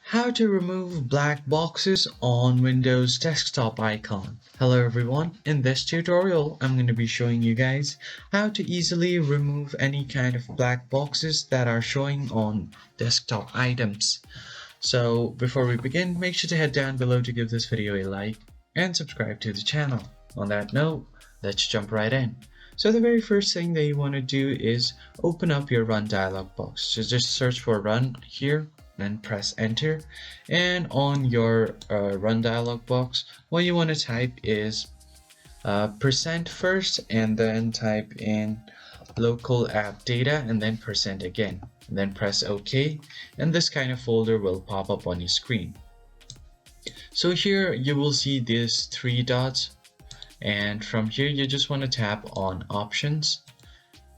How to remove black boxes on Windows desktop icon. Hello everyone, in this tutorial I'm going to be showing you guys how to easily remove any kind of black boxes that are showing on desktop items. So before we begin, make sure to head down below to give this video a like and subscribe to the channel. On that note, let's jump right in. So the very first thing that you want to do is open up your run dialog box. So just search for run here and press enter, and on your run dialog box what you want to type is percent first, and then type in local app data and then percent again, and then press OK, and this kind of folder will pop up on your screen. So here you will see these three dots, and from here you just want to tap on options,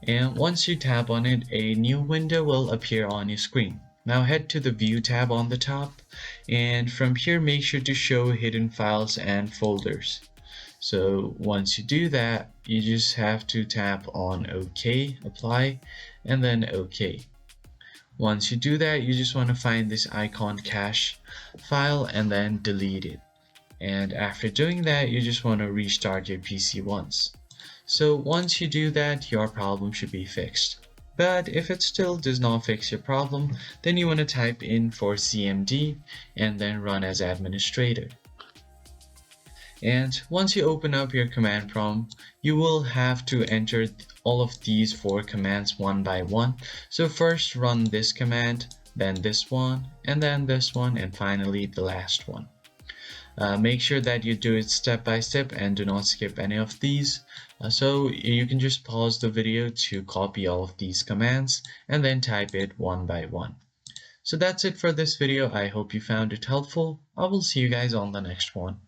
and once you tap on it, a new window will appear on your screen. Now head to the view tab on the top, and from here make sure to show hidden files and folders. So once you do that, you just have to tap on OK, apply, and then OK. Once you do that, you just want to find this icon cache file and then delete it. And after doing that, you just want to restart your PC once. So once you do that, your problem should be fixed. But if it still does not fix your problem, then you want to type in for CMD and then run as administrator. And once you open up your command prompt, you will have to enter all of these four commands one by one. So first run this command, then this one, and then this one, and finally the last one. Make sure that you do it step by step and do not skip any of these. So you can just pause the video to copy all of these commands and then type it one by one. So that's it for this video. I hope you found it helpful. I will see you guys on the next one.